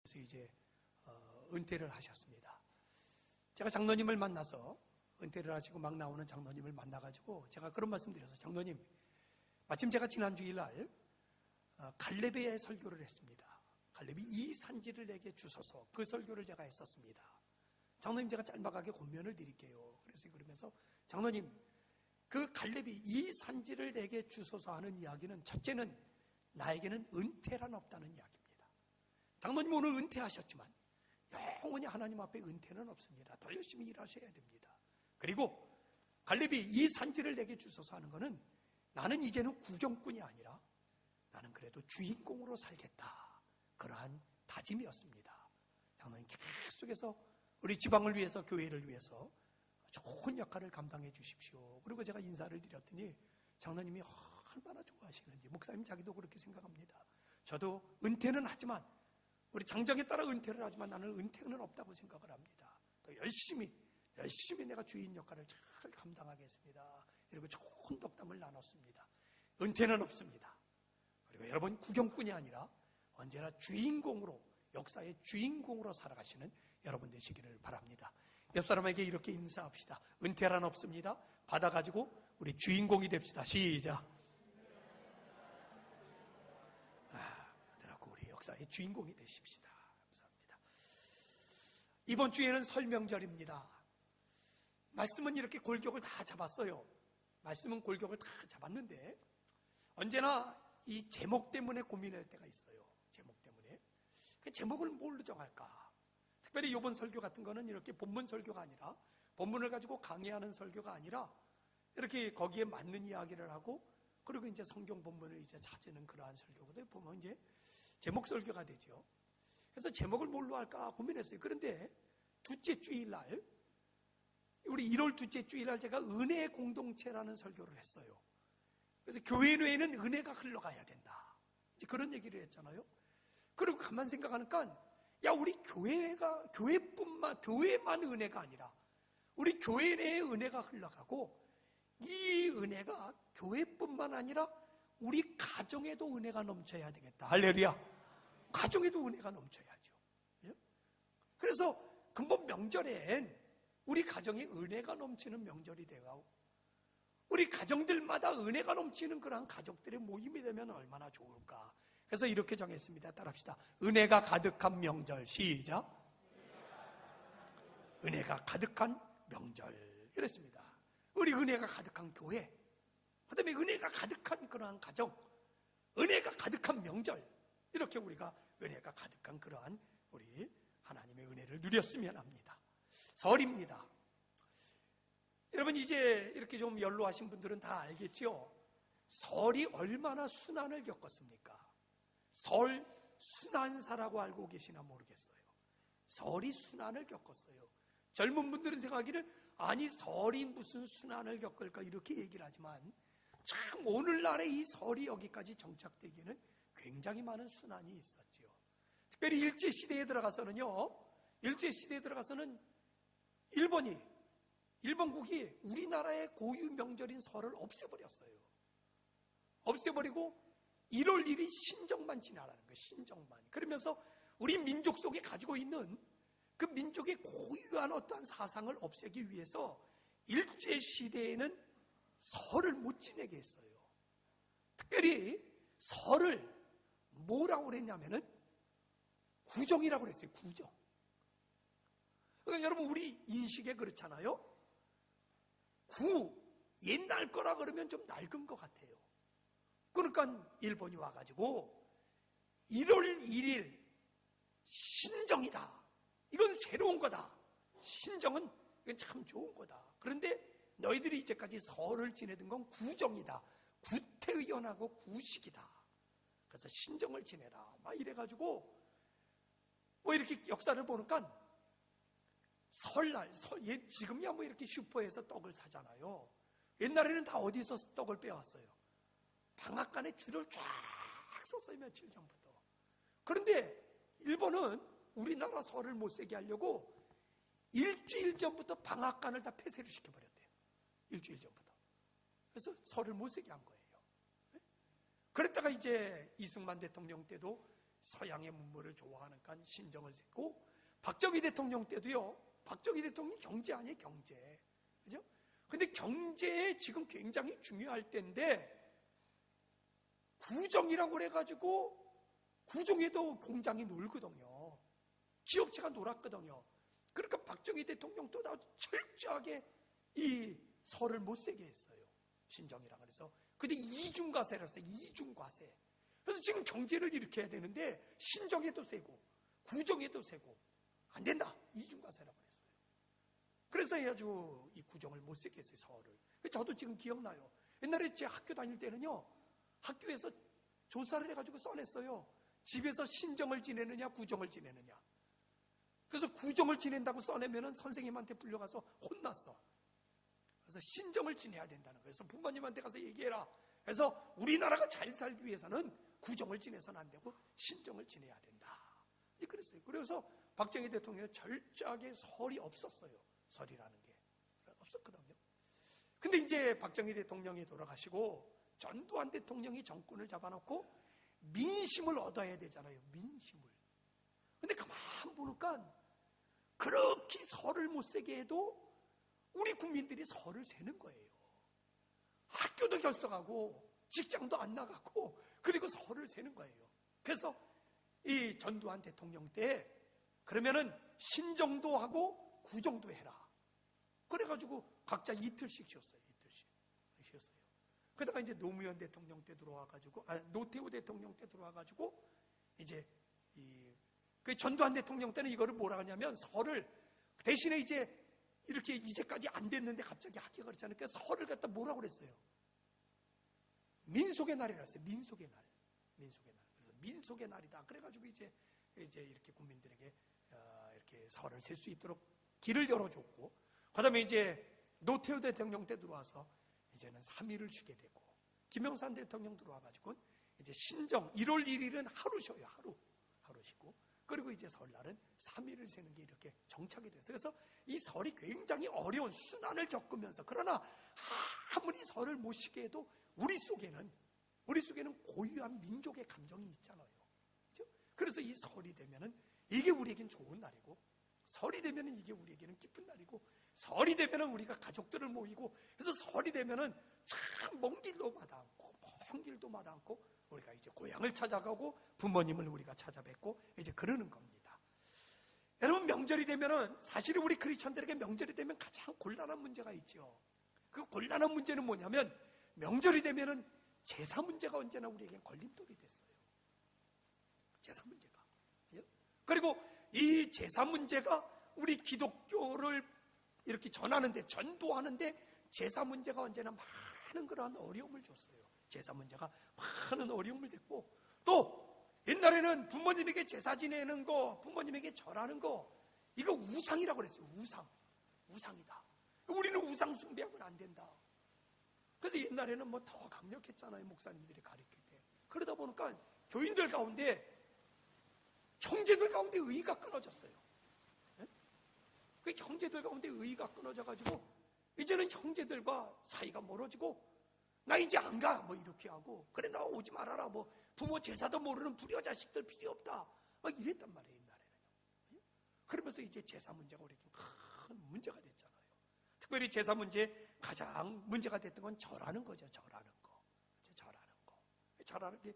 그래서 이제 은퇴를 하셨습니다. 제가 장로님을 만나서 은퇴를 하시고 막 나오는 장로님을 만나가지고 제가 그런 말씀 드려서, 장로님, 마침 제가 지난 주일날 갈렙의 설교를 했습니다. 갈렙이 이 산지를 내게 주소서, 그 설교를 제가 했었습니다. 장로님, 제가 짤막하게 권면을 드릴게요. 그래서 그러면서, 장로님, 그 갈렙이 이 산지를 내게 주소서 하는 이야기는, 첫째는 나에게는 은퇴란 없다는 이야기입니다. 장로님 오늘 은퇴하셨지만 영원히 하나님 앞에 은퇴는 없습니다. 더 열심히 일하셔야 됩니다. 그리고 갈렙이 이 산지를 내게 주소서 하는 것은, 나는 이제는 구경꾼이 아니라 나는 그래도 주인공으로 살겠다, 그러한 다짐이었습니다. 장로님 계속해서 우리 지방을 위해서, 교회를 위해서 좋은 역할을 감당해 주십시오. 그리고 제가 인사를 드렸더니 장로님이 얼마나 좋아하시는지, 목사님 자기도 그렇게 생각합니다. 저도 은퇴는 하지만, 우리 장정에 따라 은퇴를 하지만 나는 은퇴는 없다고 생각을 합니다. 더 열심히 내가 주인 역할을 잘 감당하겠습니다. 이러고 좋은 덕담을 나눴습니다. 은퇴는 없습니다. 그리고 여러분, 구경꾼이 아니라 언제나 주인공으로, 역사의 주인공으로 살아가시는 여러분 되시기를 바랍니다. 옆 사람에게 이렇게 인사합시다. 은퇴란 없습니다. 받아가지고 우리 주인공이 됩시다. 시작. 우리 역사의 주인공이 되십시다. 감사합니다. 이번 주에는 설 명절입니다. 말씀은 이렇게 골격을 다 잡았어요. 말씀은 골격을 다 잡았는데 언제나 이 제목 때문에 고민할 때가 있어요. 제목 때문에. 그 제목을 뭘로 정할까? 특별히 이번 설교 같은 거는 이렇게 본문 설교가 아니라, 본문을 가지고 강의하는 설교가 아니라, 이렇게 거기에 맞는 이야기를 하고, 그리고 이제 성경 본문을 이제 찾는 그러한 설교거든요. 보면 이제 제목 설교가 되죠. 그래서 제목을 뭘로 할까 고민했어요. 그런데 둘째 주일날, 우리 1월 둘째 주일날 제가 은혜의 공동체라는 설교를 했어요. 그래서 교회 내에는 은혜가 흘러가야 된다, 이제 그런 얘기를 했잖아요. 그리고 가만 생각하니까, 야, 우리 교회만 은혜가 아니라 우리 교회 내에 은혜가 흘러가고, 이 은혜가 교회뿐만 아니라 우리 가정에도 은혜가 넘쳐야 되겠다. 할렐루야. 가정에도 은혜가 넘쳐야죠. 그래서 근본 명절엔 우리 가정에 은혜가 넘치는 명절이 되고, 우리 가정들마다 은혜가 넘치는 그러한 가족들의 모임이 되면 얼마나 좋을까. 그래서 이렇게 정했습니다. 따라합시다. 은혜가 가득한 명절. 시작. 은혜가 가득한 명절. 이랬습니다. 우리 은혜가 가득한 교회, 그 다음에 은혜가 가득한 그러한 가정, 은혜가 가득한 명절, 이렇게 우리가 은혜가 가득한 그러한 우리 하나님의 은혜를 누렸으면 합니다. 설입니다. 여러분, 이제 이렇게 좀 연로하신 분들은 다 알겠죠? 설이 얼마나 순환을 겪었습니까? 설 순환사라고 알고 계시나 모르겠어요. 설이 순환을 겪었어요. 젊은 분들은 생각하기를, 아니 설이 무슨 순환을 겪을까, 이렇게 얘기를 하지만, 참 오늘날에 이 설이 여기까지 정착되기에는 굉장히 많은 순환이 있었죠. 특별히 일제시대에 들어가서는요, 일제시대에 들어가서는 일본국이 우리나라의 고유 명절인 설을 없애버렸어요. 없애버리고 1월 1일 신정만 지나라는 거예요. 신정만. 그러면서 우리 민족 속에 가지고 있는 그 민족의 고유한 어떠한 사상을 없애기 위해서 일제시대에는 설을 못 지내게 했어요. 특별히 설을 뭐라고 그랬냐면은 구정이라고 그랬어요. 구정. 그러니까 여러분, 우리 인식에 그렇잖아요. 옛날 거라 그러면 좀 낡은 것 같아요. 그러니까 일본이 와가지고 1월 1일 신정이다, 이건 새로운 거다, 신정은 이건 참 좋은 거다. 그런데 너희들이 이제까지 설을 지내던 건 구정이다, 구태의연하고 구식이다, 그래서 신정을 지내라, 막 이래가지고 뭐 이렇게 역사를 보니까 설날, 지금이야 뭐 이렇게 슈퍼에서 떡을 사잖아요. 옛날에는 다 어디서 떡을 빼왔어요? 방앗간에 줄을 쫙 섰어요, 며칠 전부터. 그런데 일본은 우리나라 설을 못 세게 하려고 일주일 전부터 방앗간을 다 폐쇄를 시켜버렸대요. 일주일 전부터. 그래서 설을 못 세게 한 거예요. 그랬다가 이제 이승만 대통령 때도 서양의 문물을 좋아하니까 신정을 세고, 박정희 대통령 때도요, 박정희 대통령이 경제 아니에요, 경제. 그죠? 근데 경제에 지금 굉장히 중요할 때인데, 구정이라고 그래가지고, 구정에도 공장이 놀거든요. 기업체가 놀았거든요. 그러니까 박정희 대통령도 다 철저하게 이 설을 못 세게 했어요. 신정이라 그래서. 근데 이중과세라고 했어요. 이중과세. 그래서 지금 경제를 일으켜야 되는데 신정에도 세고 구정에도 세고 안 된다. 이중과세라고 그랬어요. 그래서 해가지고 이 구정을 못 세게 했어요. 설을. 저도 지금 기억나요. 옛날에 제 학교 다닐 때는요, 학교에서 조사를 해가지고 써냈어요. 집에서 신정을 지내느냐 구정을 지내느냐. 그래서 구정을 지낸다고 써내면은 선생님한테 불려가서 혼났어. 그래서 신정을 지내야 된다는 거예요. 그래서 부모님한테 가서 얘기해라. 그래서 우리나라가 잘 살기 위해서는 구정을 지내서는 안 되고 신정을 지내야 된다. 그랬어요. 그래서 박정희 대통령이 철저하게 설이 없었어요. 설이라는 게 없었거든요. 근데 이제 박정희 대통령이 돌아가시고 전두환 대통령이 정권을 잡아놓고 민심을 얻어야 되잖아요. 민심을. 근데 가만 보니까 그렇게 설을 못 세게 해도 우리 국민들이 설을 세는 거예요. 학교도 결석하고 직장도 안 나가고 그리고 설을 세는 거예요. 그래서 이 전두환 대통령 때 그러면은 신정도 하고 구정도 해라. 그래가지고 각자 이틀씩 쉬었어요. 이틀씩 쉬었어요. 그러다가 이제 노무현 대통령 때 들어와가지고, 노태우 대통령 때 들어와가지고 이제 그 전두환 대통령 때는 이거를 뭐라 하냐면 설을 대신에 이제 이렇게 이제까지 안 됐는데 갑자기 하기가 그렇잖아요. 그래서 설을 갖다 뭐라고 그랬어요? 민속의 날이라 했어요. 민속의 날. 민속의 날. 그래서 민속의 날이다. 그래가지고 이제 이렇게 국민들에게 이렇게 설을 셀 수 있도록 길을 열어줬고, 그 다음에 이제 노태우 대통령 때 들어와서 이제는 3일을 쉬게 되고, 김영삼 대통령 들어와가지고 이제 신정 1월 1일은 하루 쉬어요. 하루 쉬고, 그리고 이제 설날은 3일을 세는 게 이렇게 정착이 됐어요. 그래서 이 설이 굉장히 어려운 순환을 겪으면서, 그러나 아무리 설을 못 쉬게 해도 우리 속에는 고유한 민족의 감정이 있잖아요. 그렇죠? 그래서 이 설이 되면은 이게 우리에겐 좋은 날이고, 설이 되면은 이게 우리에게는 기쁜 날이고, 설이 되면은 우리가 가족들을 모이고, 그래서 설이 되면은 참 먼 길도 마다 않고 먼 길도 마다 않고 우리가 이제 고향을 찾아가고 부모님을 우리가 찾아뵙고 이제 그러는 겁니다. 여러분, 명절이 되면은 사실 우리 크리스천들에게 명절이 되면 가장 곤란한 문제가 있죠. 그 곤란한 문제는 뭐냐면, 명절이 되면은 제사 문제가 언제나 우리에게 걸림돌이 됐어요. 제사 문제가. 그리고 이 제사 문제가 우리 기독교를 이렇게 전하는데, 전도하는데 제사 문제가 언제나 많은 그러한 어려움을 줬어요. 제사 문제가 많은 어려움을 줬고, 또 옛날에는 부모님에게 제사 지내는 거, 부모님에게 절하는 거, 이거 우상이라고 그랬어요. 우상이다. 우리는 우상 숭배하면 안 된다. 그래서 옛날에는 뭐 더 강력했잖아요. 목사님들이 가르칠 때. 그러다 보니까 교인들 가운데, 형제들 가운데 의의가 끊어졌어요. 그 형제들 가운데 의의가 끊어져가지고 이제는 형제들과 사이가 멀어지고, 나 이제 안 가 뭐 이렇게 하고, 그래 나 오지 말아라, 뭐 부모 제사도 모르는 불효 자식들 필요 없다 막 이랬단 말이에요. 옛날에는. 그러면서 이제 제사 문제가 우리에게 큰 문제가 됐잖아요. 특별히 제사 문제 가장 문제가 됐던 건 절하는 거죠. 절하는 게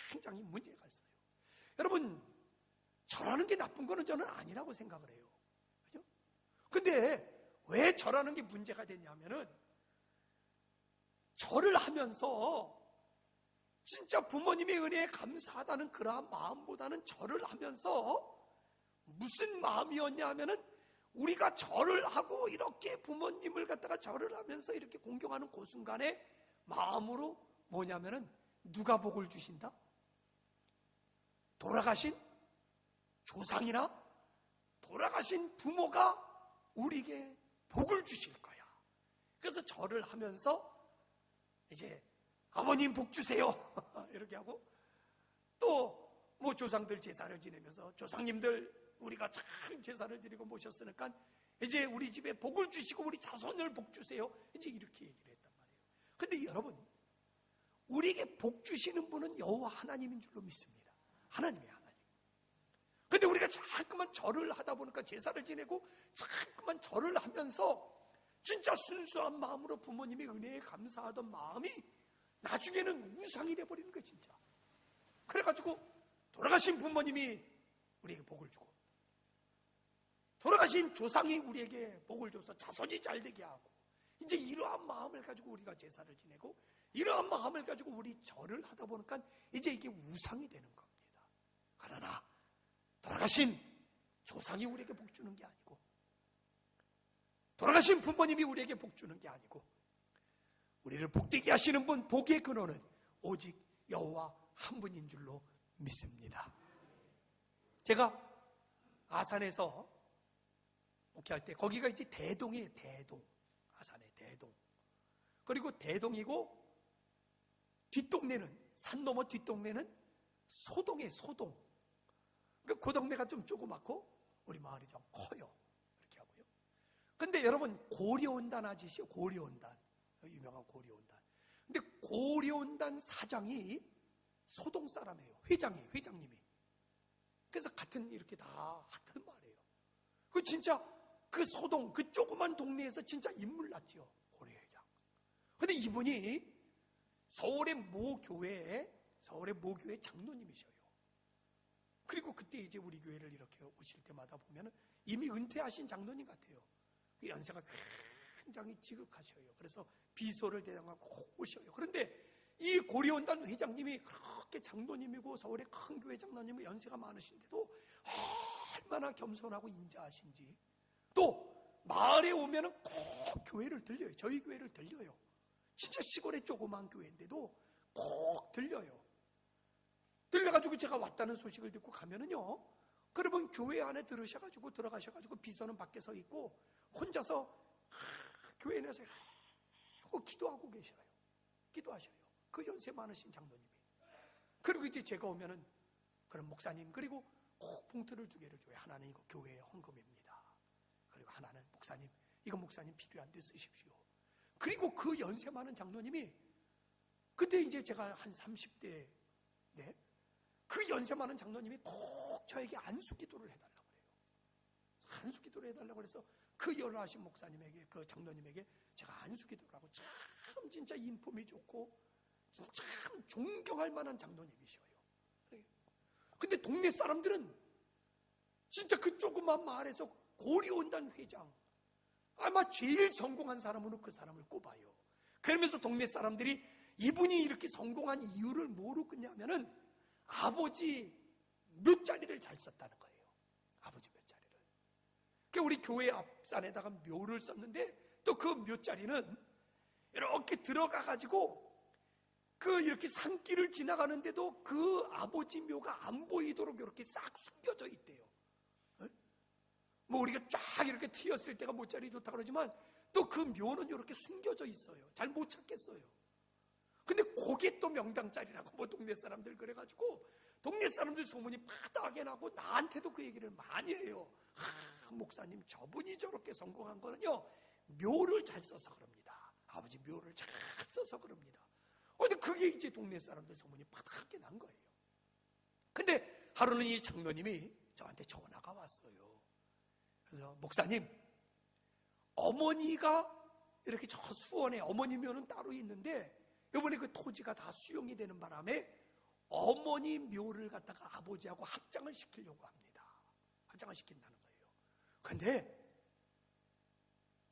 굉장히 문제가 있어요. 여러분, 절하는 게 나쁜 거는 저는 아니라고 생각을 해요. 그죠? 근데 왜 절하는 게 문제가 됐냐면은, 절을 하면서 진짜 부모님의 은혜에 감사하다는 그러한 마음보다는 절을 하면서 무슨 마음이었냐 하면은, 우리가 절을 하고 이렇게 부모님을 갖다가 절을 하면서 이렇게 공경하는 그 순간에 마음으로 뭐냐면은, 누가 복을 주신다? 돌아가신 조상이나 돌아가신 부모가 우리에게 복을 주실 거야. 그래서 절을 하면서 이제 아버님 복 주세요 이렇게 하고, 또 뭐 조상들 제사를 지내면서 조상님들 우리가 참 제사를 드리고 모셨으니까 이제 우리 집에 복을 주시고 우리 자손을 복 주세요, 이제 이렇게 얘기를 했단 말이에요. 근데 여러분, 우리에게 복 주시는 분은 여호와 하나님인 줄로 믿습니다. 하나님이에요, 하나님. 자꾸만 절을 하다 보니까 제사를 지내고 자꾸만 절을 하면서 진짜 순수한 마음으로 부모님의 은혜에 감사하던 마음이 나중에는 우상이 돼버리는 거예요, 진짜. 그래가지고 돌아가신 부모님이 우리에게 복을 주고, 돌아가신 조상이 우리에게 복을 줘서 자손이 잘 되게 하고, 이제 이러한 마음을 가지고 우리가 제사를 지내고, 이러한 마음을 가지고 우리 절을 하다 보니까 이제 이게 우상이 되는 겁니다. 그러나 돌아가신 조상이 우리에게 복 주는 게 아니고, 돌아가신 부모님이 우리에게 복 주는 게 아니고, 우리를 복되게 하시는 분, 복의 근원은 오직 여호와 한 분인 줄로 믿습니다. 제가 아산에서 목회할 때 거기가 이제 대동이에요. 대동. 아산의 대동. 그리고 대동이고 뒷동네는, 산 너머 뒷동네는 소동이에요. 소동. 그러니까 그 동네가 좀 조그맣고 우리 마을이 좀 커요. 이렇게 하고요. 근데 여러분 고려온단 아시죠? 고려온단. 유명한 고려온단. 근데 고려온단 사장이 소동 사람이에요. 회장이에요. 회장님이. 그래서 같은 이렇게 다 같은 말이에요. 그 진짜 그 소동, 그 조그만 동네에서 진짜 인물 났죠. 고려회장. 근데 이분이 서울의 모 교회의 장로님이셔요. 그리고 그때 이제 우리 교회를 이렇게 오실 때마다 보면 이미 은퇴하신 장로님 같아요. 그 연세가 굉장히 지극하셔요. 그래서 비소를 대장하고 오셔요. 그런데 이 고려원단 회장님이 그렇게 장로님이고 서울의 큰 교회 장로님이 연세가 많으신데도 얼마나 겸손하고 인자하신지, 또 마을에 오면은 꼭 교회를 들려요. 저희 교회를 들려요. 진짜 시골의 조그만 교회인데도 꼭 들려요. 들려가지고 제가 왔다는 소식을 듣고 가면은요, 그러면 교회 안에 들어가셔가지고 비서는 밖에 서 있고 혼자서 교회 내에서 이러고 기도하고 계셔요. 기도하셔요. 그 연세 많으신 장로님이. 그리고 이제 제가 오면은 그런 목사님, 그리고 꼭 봉투를 2개를 줘요. 하나는 이거 교회의 헌금입니다. 그리고 하나는 목사님, 이거 목사님 필요한데 쓰십시오. 그리고 그 연세 많은 장로님이 그때 이제 제가 한 30대, 네, 그 연세 많은 장로님이 꼭 저에게 안수기도를 해달라고 그래요. 안수기도를 해달라고 그래서 그 연하신 목사님에게, 그 장로님에게 제가 안수기도를 하고, 참 진짜 인품이 좋고 참 존경할 만한 장로님이셔요. 근데 동네 사람들은 진짜 그 조그만 마을에서 고려온단 회장, 아마 제일 성공한 사람으로 그 사람을 꼽아요. 그러면서 동네 사람들이 이분이 이렇게 성공한 이유를 뭐로 끄냐면은 아버지 몇 자리를 잘 썼다는 거예요. 아버지 몇 자리를. 그러니까 우리 교회 앞산에다가 묘를 썼는데 또 그 몇 자리는 이렇게 들어가가지고 그 이렇게 산길을 지나가는데도 그 아버지 묘가 안 보이도록 이렇게 싹 숨겨져 있대요. 뭐 우리가 쫙 이렇게 튀었을 때가 못자리 좋다 그러지만 또 그 묘는 이렇게 숨겨져 있어요. 잘 못 찾겠어요. 근데 그게 또 명당짜리라고 뭐 동네 사람들 그래가지고 동네 사람들 소문이 파다하게 나고 나한테도 그 얘기를 많이 해요. 목사님 저분이 저렇게 성공한 거는요 묘를 잘 써서 그럽니다. 아버지 묘를 잘 써서 그럽니다. 근데 그게 이제 동네 사람들 소문이 파다하게 난 거예요. 근데 하루는 이 장로님이 저한테 전화가 왔어요. 그래서 목사님, 어머니가 이렇게 저 수원에 어머니 묘는 따로 있는데 이번에 그 토지가 다 수용이 되는 바람에 어머니 묘를 갖다가 아버지하고 합장을 시키려고 합니다. 합장을 시킨다는 거예요. 그런데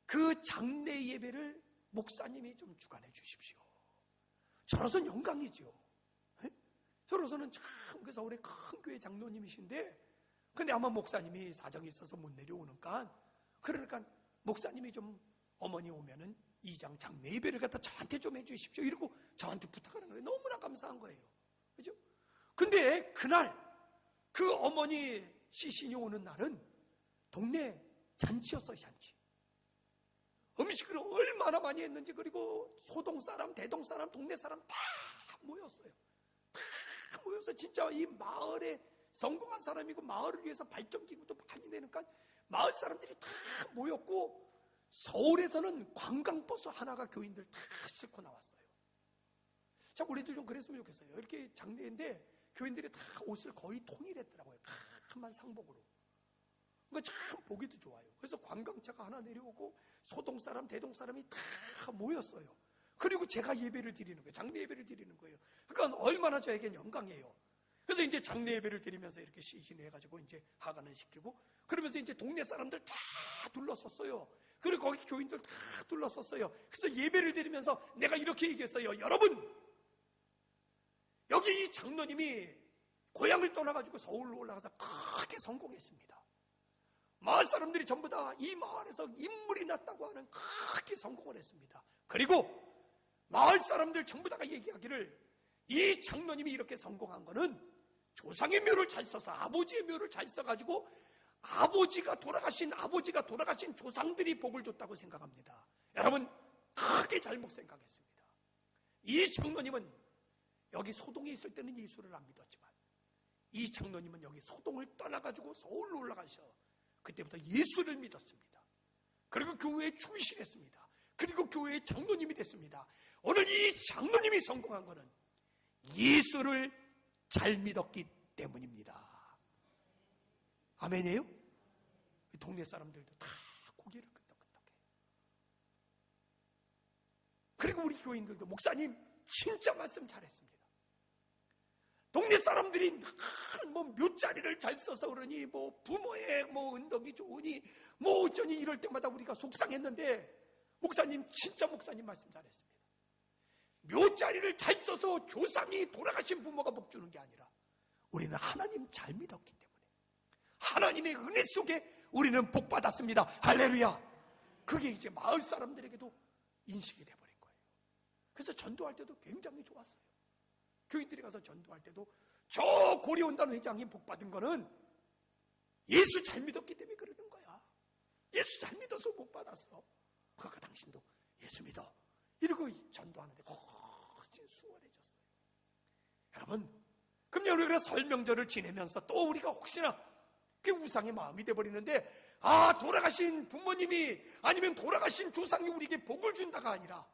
그 장례 예배를 목사님이 좀 주관해 주십시오. 저로서는 영광이죠. 저로서는 참 그 서울의 큰 교회 장로님이신데, 근데 아마 목사님이 사정이 있어서 못 내려오니까, 그러니까 목사님이 좀 어머니 오면은 이장 장례 예배를 갖다 저한테 좀 해주십시오. 이러고 저한테 부탁하는 거예요. 너무나 감사한 거예요. 그죠? 근데 그날 그 어머니 시신이 오는 날은 동네 잔치였어요. 잔치. 음식을 얼마나 많이 했는지, 그리고 소동 사람, 대동 사람, 동네 사람 다 모였어요. 다 모여서 진짜 이 마을에 성공한 사람이고 마을을 위해서 발전기구도 많이 내니까 마을 사람들이 다 모였고, 서울에서는 관광버스 하나가 교인들 다 싣고 나왔어요. 참 우리도 좀 그랬으면 좋겠어요. 이렇게 장례인데 교인들이 다 옷을 거의 통일했더라고요. 큼한 상복으로. 그러니까 참 보기도 좋아요. 그래서 관광차가 하나 내려오고 소동 사람, 대동 사람이 다 모였어요. 그리고 제가 예배를 드리는 거예요. 장례 예배를 드리는 거예요. 그러니까 얼마나 저에겐 영광이에요. 그래서 이제 장례 예배를 드리면서 이렇게 시신을 해가지고 이제 하관을 시키고, 그러면서 이제 동네 사람들 다 둘러섰어요. 그리고 거기 교인들 다 둘러섰어요. 그래서 예배를 드리면서 내가 이렇게 얘기했어요. 여러분, 여기 이 장로님이 고향을 떠나가지고 서울로 올라가서 크게 성공했습니다. 마을 사람들이 전부 다 이 마을에서 인물이 났다고 하는 크게 성공을 했습니다. 그리고 마을 사람들 전부 다가 얘기하기를, 이 장로님이 이렇게 성공한 거는 조상의 묘를 잘 써서, 아버지의 묘를 잘 써가지고 아버지가 돌아가신 조상들이 복을 줬다고 생각합니다. 여러분, 크게 잘못 생각했습니다. 이 장로님은 여기 소동에 있을 때는 예수를 안 믿었지만, 이 장로님은 여기 소동을 떠나가지고 서울로 올라가셔 그때부터 예수를 믿었습니다. 그리고 교회에 충실했습니다. 그리고 교회의 장로님이 됐습니다. 오늘 이 장로님이 성공한 것은 예수를 잘 믿었기 때문입니다. 아멘이에요? 동네 사람들도 다 고개를 끄덕끄덕해. 그리고 우리 교인들도, 목사님 진짜 말씀 잘했습니다. 동네 사람들이 뭐 묘자리를 잘 써서 그러니, 뭐 부모의 뭐 은덕이 좋으니 뭐 어쩌니 이럴 때마다 우리가 속상했는데, 목사님 진짜 목사님 말씀 잘했습니다. 묘자리를 잘 써서 조상이 돌아가신 부모가 복 주는 게 아니라 우리는 하나님 잘 믿었기 때문에 하나님의 은혜 속에 우리는 복 받았습니다. 할렐루야. 그게 이제 마을 사람들에게도 인식이 돼버린 거예요. 그래서 전도할 때도 굉장히 좋았어요. 교인들이 가서 전도할 때도 저 고려온단 회장이 복 받은 거는 예수 잘 믿었기 때문에 그러는 거야. 예수 잘 믿어서 복 받았어. 그러니까 당신도 예수 믿어, 이러고 전도하는데 훨씬 수월해졌어요. 여러분, 그럼 우리가 설명절을 지내면서 또 우리가 혹시나 그 우상의 마음이 돼버리는데, 돌아가신 부모님이 아니면 돌아가신 조상이 우리에게 복을 준다가 아니라,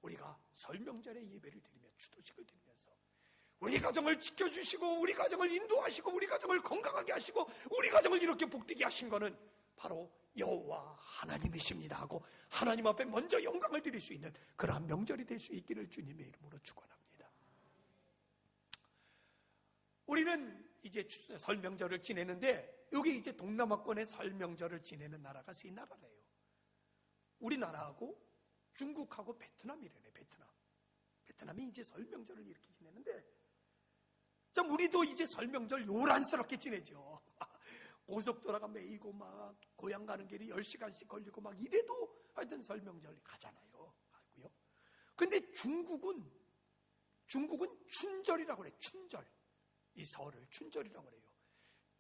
우리가 설명절에 예배를 드리며 추도식을 드리면서 우리 가정을 지켜주시고 우리 가정을 인도하시고 우리 가정을 건강하게 하시고 우리 가정을 이렇게 복되게 하신 거는 바로 여호와 하나님이십니다 하고 하나님 앞에 먼저 영광을 드릴 수 있는 그러한 명절이 될 수 있기를 주님의 이름으로 축원합니다. 우리는 이제 설명절을 지내는데, 여기 이제 동남아권의 설명절을 지내는 나라가 세 나라래요. 우리나라하고 중국하고 베트남이래요. 베트남이 이제 설명절을 이렇게 지내는데, 참 우리도 이제 설명절 요란스럽게 지내죠. 고속도로가 메이고 막 고향 가는 길이 10시간씩 걸리고 막 이래도 하여튼 설명절 가잖아요. 알고요. 근데 중국은 춘절이라고 그래요. 춘절. 이 설을 춘절이라고 그래요.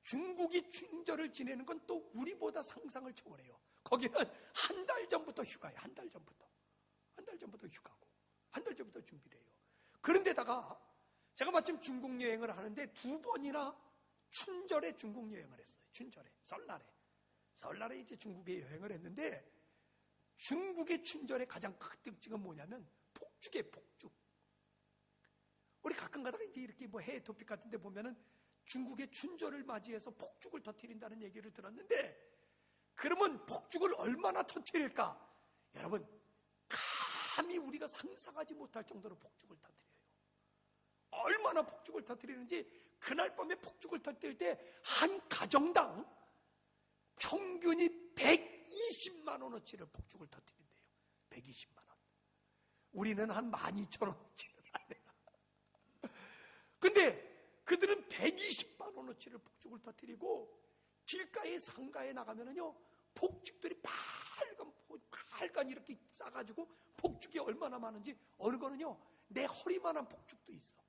중국이 춘절을 지내는 건 또 우리보다 상상을 초월해요. 거기는 한 달 전부터 휴가예요. 한 달 전부터 휴가고 한 달 전부터 준비를 해요. 그런데다가 제가 마침 중국 여행을 하는데 2번이나 춘절에 중국 여행을 했어요. 춘절에, 설날에 이제 중국에 여행을 했는데, 중국의 춘절의 가장 큰 특징은 뭐냐면 폭죽이에요. 폭죽. 우리 가끔 가다가 이제 이렇게 뭐 해외 토픽 같은 데 보면은 중국의 춘절을 맞이해서 폭죽을 터뜨린다는 얘기를 들었는데, 그러면 폭죽을 얼마나 터뜨릴까? 여러분, 감히 우리가 상상하지 못할 정도로 폭죽을 터뜨려요. 얼마나 폭죽을 터뜨리는지, 그날 밤에 폭죽을 터뜨릴 때 한 가정당 평균이 120만 원어치를 폭죽을 터뜨린대요. 120만 원. 우리는 한 12,000원어치를 하네요. 근데 그들은 120만 원어치를 폭죽을 터뜨리고, 길가에 상가에 나가면은요, 폭죽들이 빨간 이렇게 싸가지고, 폭죽이 얼마나 많은지, 어느 거는요 내 허리만한 폭죽도 있어.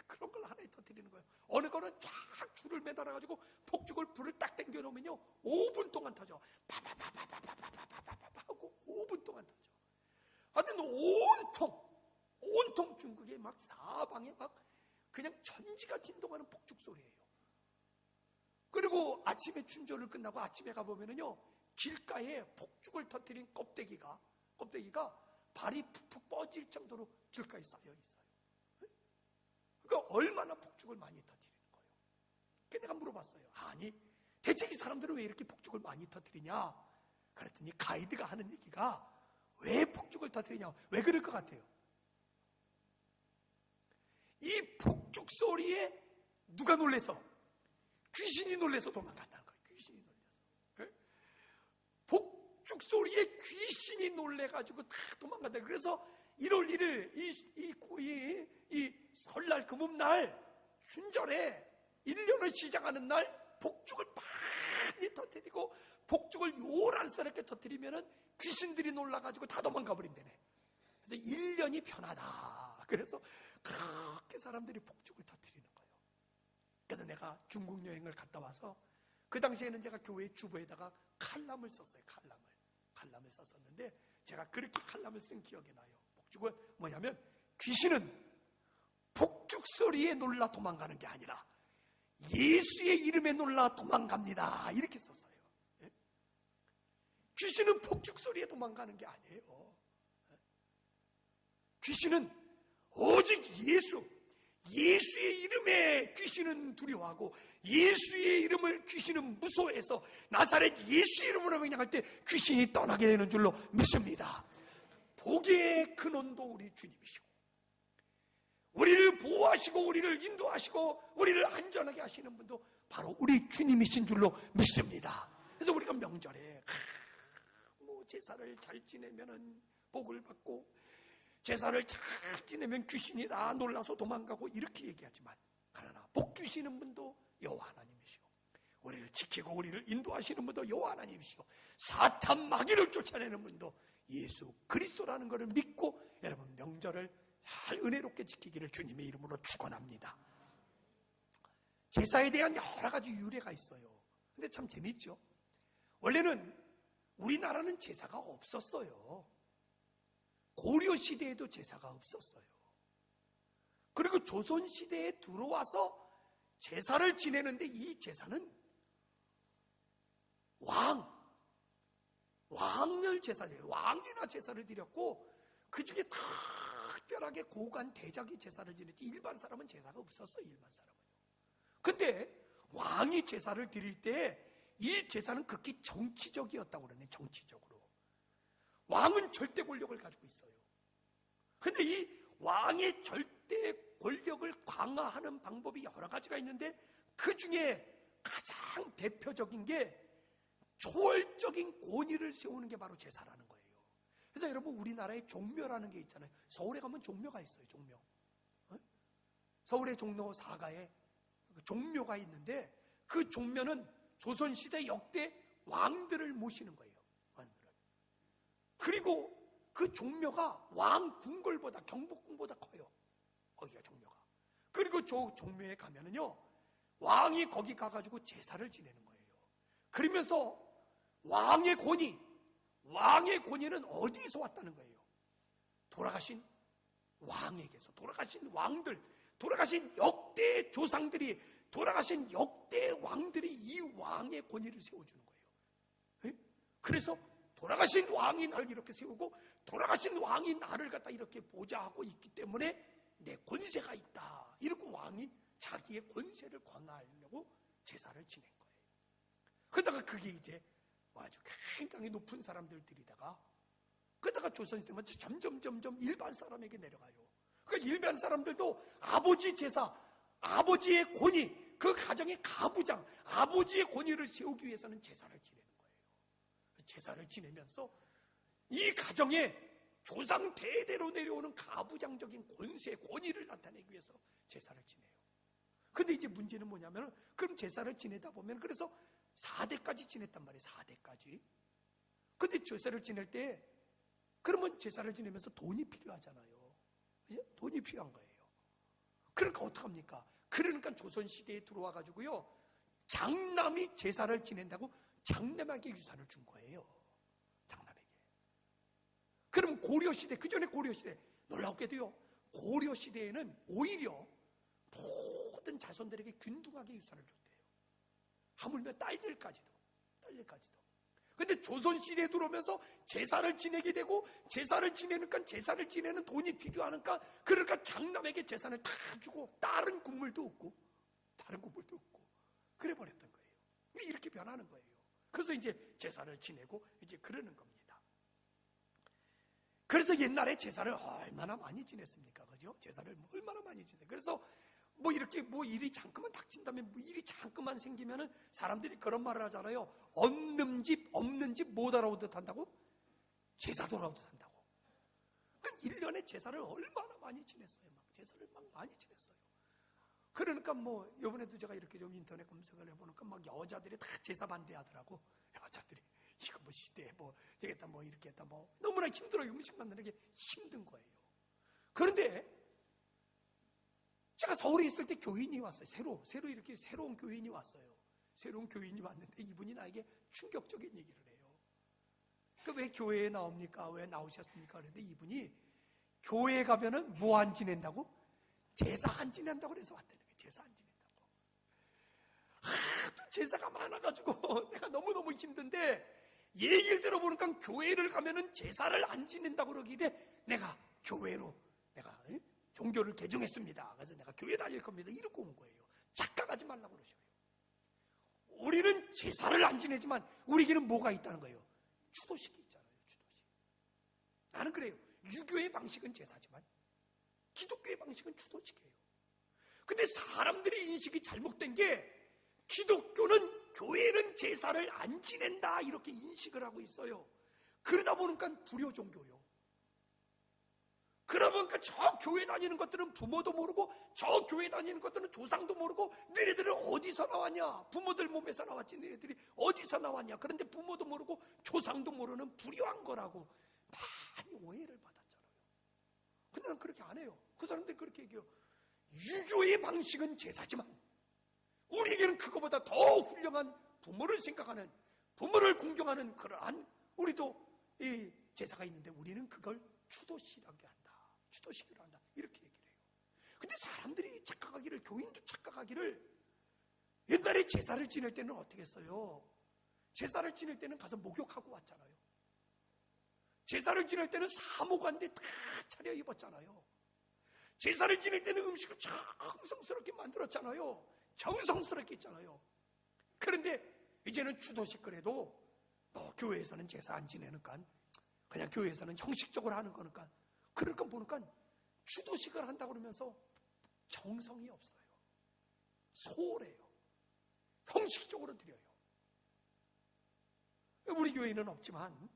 그런 걸 하나에 터뜨리는 거예요. 어느 거는 쫙 줄을 매달아가지고 폭죽을 불을 딱 당겨놓으면요 5분 동안 터져. 파파파파파파파파파파 하고 5분 동안 터져. 하여튼 온통 중국에 막 사방에 막 그냥 천지가 진동하는 폭죽 소리예요. 그리고 아침에 춘절을 끝나고 아침에 가보면은요 길가에 폭죽을 터뜨린 껍데기가 발이 푹푹 뻗질 정도로 길가에 쌓여 있어요. 그러니까 얼마나 폭죽을 많이 터뜨리는 거예요. 그래서 내가 물어봤어요. 아니 대체 이 사람들은 왜 이렇게 폭죽을 많이 터뜨리냐? 그랬더니 가이드가 하는 얘기가 왜 폭죽을 터뜨리냐? 왜 그럴 것 같아요? 이 폭죽 소리에 누가 놀래서? 귀신이 놀래서 도망간다는 거예요. 귀신이 놀래서. 폭죽 소리에 귀신이 놀래가지고 다 도망간다. 그래서 1월 1일 이 설날 금음날 춘절에 1년을 시작하는 날 폭죽을 많이 터뜨리고 폭죽을 요란스럽게 터뜨리면은 귀신들이 놀라가지고 다 도망가 버린다네. 그래서 1년이 편하다. 그래서 그렇게 사람들이 폭죽을 터뜨리는 거예요. 그래서 내가 중국 여행을 갔다 와서 그 당시에는 제가 교회 주보에다가 칼럼을 썼어요. 칼럼을 썼었는데 제가 그렇게 칼럼을 쓴 기억이 나요. 폭죽은 뭐냐면 귀신은 폭죽 소리에 놀라 도망가는 게 아니라 예수의 이름에 놀라 도망갑니다. 이렇게 썼어요. 예? 귀신은 폭죽 소리에 도망가는 게 아니에요. 귀신은 오직 예수의 이름에 귀신은 두려워하고 예수의 이름을 귀신은 무서워해서 나사렛 예수의 이름으로 명령할 때 귀신이 떠나게 되는 줄로 믿습니다. 복의 근원도 우리 주님이시고 우리를 보호하시고 우리를 인도하시고 우리를 안전하게 하시는 분도 바로 우리 주님이신 줄로 믿습니다. 그래서 우리가 명절에 제사를 잘 지내면은 복을 받고 제사를 잘 지내면 귀신이 다 놀라서 도망가고 이렇게 얘기하지만 그러나 복 주시는 분도 여호와 하나님이시오. 우리를 지키고 우리를 인도하시는 분도 여호와 하나님이시오. 사탄 마귀를 쫓아내는 분도 예수 그리스도라는 것을 믿고 여러분 명절을 잘 은혜롭게 지키기를 주님의 이름으로 축원합니다. 제사에 대한 여러 가지 유래가 있어요. 근데 참 재밌죠. 원래는 우리나라는 제사가 없었어요. 고려 시대에도 제사가 없었어요. 그리고 조선 시대에 들어와서 제사를 지내는데 이 제사는 왕열 제사예요. 왕이나 제사를 드렸고 그 중에 특별하게 고관 대작이 제사를 지냈지 일반 사람은 제사가 없었어요. 일반 사람은. 근데 왕이 제사를 드릴 때 이 제사는 극히 정치적이었다고 그러네. 정치적으로. 왕은 절대 권력을 가지고 있어요. 근데 이 왕의 절대 권력을 강화하는 방법이 여러 가지가 있는데 그 중에 가장 대표적인 게 초월적인 권위를 세우는 게 바로 제사라는 거예요. 그래서 여러분 우리나라에 종묘라는 게 있잖아요. 서울에 가면 종묘가 있어요. 종묘. 서울의 종로 4가에 종묘가 있는데 그 종묘는 조선시대 역대 왕들을 모시는 거예요. 왕들을. 그리고 그 종묘가 왕 궁궐보다 경복궁보다 커요. 거기가 종묘가. 그리고 저 종묘에 가면은요 왕이 거기 가가지고 제사를 지내는 거예요. 그러면서 왕의 권위는 어디서 왔다는 거예요? 돌아가신 왕에게서, 돌아가신 왕들, 돌아가신 역대 조상들이, 돌아가신 역대 왕들이 이 왕의 권위를 세워주는 거예요. 그래서 돌아가신 왕이 나를 이렇게 세우고 돌아가신 왕이 나를 갖다 이렇게 보좌하고 있기 때문에 내 권세가 있다. 이러고 왕이 자기의 권세를 강화하려고 제사를 지낸 거예요. 그러다가 그게 이제 아주 굉장히 높은 사람들이다가 그러다가 조선시대면 점점 일반 사람에게 내려가요. 그러니까 일반 사람들도 아버지 제사, 아버지의 권위, 그 가정의 가부장, 아버지의 권위를 세우기 위해서는 제사를 지내는 거예요. 제사를 지내면서 이 가정에 조상 대대로 내려오는 가부장적인 권세, 권위를 나타내기 위해서 제사를 지내요. 근데 이제 문제는 뭐냐면 그럼 제사를 지내다 보면 그래서 4대까지 지냈단 말이에요. 4대까지. 근데 제사를 지낼 때 그러면 제사를 지내면서 돈이 필요하잖아요. 그죠? 돈이 필요한 거예요. 그러니까 어떡합니까? 그러니까 조선시대에 들어와 가지고요 장남이 제사를 지낸다고 장남에게 유산을 준 거예요. 장남에게. 그럼 고려시대, 그 전에 고려시대 놀랍게도요 고려시대에는 오히려 모든 자손들에게 균등하게 유산을 줬대요. 하물며 딸들까지도. 근데 조선시대에 들어오면서 제사를 지내게 되고 제사를 지내니까 제사를 지내는 돈이 필요하니까 그러니까 장남에게 제사를 다 주고 다른 국물도 없고 그래 버렸던 거예요. 이렇게 변하는 거예요. 그래서 이제 제사를 지내고 이제 그러는 겁니다. 그래서 옛날에 제사를 얼마나 많이 지냈습니까? 그죠? 제사를 얼마나 많이 지냈어요. 그래서 뭐 이렇게 뭐 일이 잠깐만 닥친다면, 뭐 일이 잠깐만 생기면은 사람들이 그런 말을 하잖아요. 없는 집 못 알아오듯 한다고? 제사 돌아오듯 한다고. 그러니까 1년에 제사를 얼마나 많이 지냈어요. 막 제사를 막 많이 지냈어요. 그러니까 뭐 이번에도 제가 이렇게 좀 인터넷 검색을 해보니까 막 여자들이 다 제사 반대하더라고. 여자들이 이거 뭐 시대에 뭐 되겠다 뭐 이렇게 했다 뭐 너무나 힘들어요. 음식 만드는 게 힘든 거예요. 그런데 제가 서울에 있을 때 교인이 왔어요. 새로 이렇게 새로운 교인이 왔어요. 새로운 교인이 왔는데 이분이 나에게 충격적인 얘기를 해요. 그러니까 왜 교회에 나옵니까? 왜 나오셨습니까? 그런데 이분이 교회에 가면은 뭐 안 지낸다고? 제사 안 지낸다고 그래서 왔다는 거예요. 제사 안 지낸다고. 하도 제사가 많아가지고 내가 너무너무 힘든데 얘기를 들어보니까 교회를 가면은 제사를 안 지낸다고 그러길래 내가 교회로 내가 종교를 개종했습니다. 그래서 내가 교회 다닐 겁니다. 이러고 온 거예요. 착각하지 말라고 그러셔요. 우리는 제사를 안 지내지만 우리에게는 뭐가 있다는 거예요? 추도식이 있잖아요. 추도식. 나는 그래요. 유교의 방식은 제사지만 기독교의 방식은 추도식이에요. 근데 사람들의 인식이 잘못된 게 기독교는 교회는 제사를 안 지낸다 이렇게 인식을 하고 있어요. 그러다 보니까 불효 종교요. 그러다 보니까 저 교회 다니는 것들은 부모도 모르고 저 교회 다니는 것들은 조상도 모르고 너희들은 어디서 나왔냐? 부모들 몸에서 나왔지 너희들이 어디서 나왔냐? 그런데 부모도 모르고 조상도 모르는 불효한 거라고 많이 오해를 받았잖아요. 근데 난 그렇게 안 해요. 그 사람들이 그렇게 얘기해요. 유교의 방식은 제사지만 우리에게는 그거보다 더 훌륭한 부모를 생각하는 부모를 공경하는 그러한 우리도 이 제사가 있는데 우리는 그걸 추도식이라고 한다. 추도식으로 한다. 이렇게 얘기를 해요. 근데 사람들이 착각하기를, 교인도 착각하기를 옛날에 제사를 지낼 때는 어떻게 했어요? 제사를 지낼 때는 가서 목욕하고 왔잖아요. 제사를 지낼 때는 사모관대 다 차려 입었잖아요. 제사를 지낼 때는 음식을 정성스럽게 만들었잖아요. 정성스럽게 했잖아요. 그런데 이제는 추도식 그래도 교회에서는 제사 안 지내니까 그냥 교회에서는 형식적으로 하는 거니까 그러니까 보니까 추도식을 한다고 그러면서 정성이 없어요. 소홀해요. 형식적으로 드려요. 우리 교회는 없지만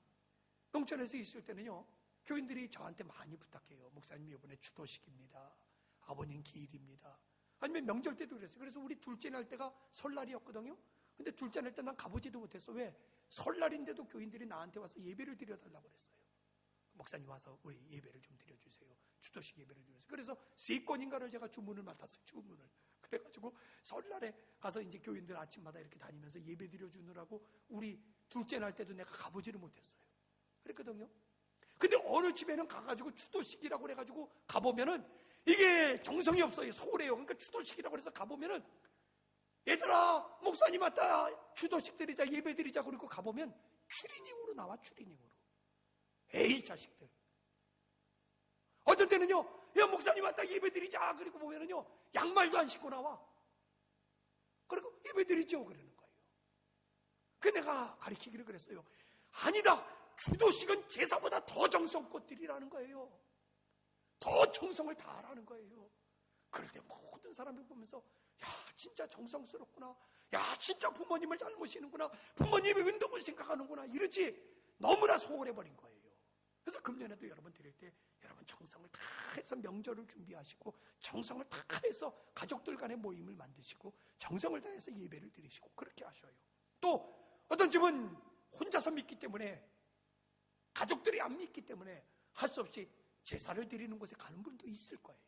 농촌에서 있을 때는요, 교인들이 저한테 많이 부탁해요. 목사님 이번에 추도식입니다. 아버님 기일입니다. 아니면 명절 때도 그랬어요. 그래서 우리 둘째 날 때가 설날이었거든요. 근데 둘째 날 때 난 가보지도 못했어. 왜? 설날인데도 교인들이 나한테 와서 예배를 드려달라고 그랬어요. 목사님 와서 우리 예배를 좀 드려주세요. 추도식 예배를 드려주세요. 그래서 3건인가를 제가 주문을 맡았어요. 주문을. 그래가지고 설날에 가서 이제 교인들 아침마다 이렇게 다니면서 예배 드려주느라고 우리 둘째 날 때도 내가 가보지를 못했어요. 그랬거든요. 근데 어느 집에는 가가지고 추도식이라고 그래가지고 가보면은 이게 정성이 없어요. 소홀해요. 그러니까 추도식이라고 해서 가보면은 얘들아 목사님 왔다 추도식 드리자 예배 드리자 그러고 가보면 추리닝으로 나와. 추리닝으로. 에이 자식들. 어떤 때는요, 야 목사님 왔다 예배 드리자 그리고 보면은요 양말도 안 신고 나와. 그리고 예배 드리죠 그러는 거예요. 그 내가 가르치기를 그랬어요. 아니다. 추도식은 제사보다 더 정성껏 드리라는 거예요. 더 정성을 다하라는 거예요. 그럴 때 모든 사람을 보면서 야 진짜 정성스럽구나. 야 진짜 부모님을 잘 모시는구나. 부모님의 은덕을 생각하는구나. 이러지 너무나 소홀해버린 거예요. 그래서 금년에도 여러분 드릴 때 여러분 정성을 다 해서 명절을 준비하시고 정성을 다 해서 가족들 간의 모임을 만드시고 정성을 다해서 예배를 드리시고 그렇게 하셔요. 또 어떤 집은 혼자서 믿기 때문에 가족들이 안 믿기 때문에 할 수 없이 제사를 드리는 곳에 가는 분도 있을 거예요.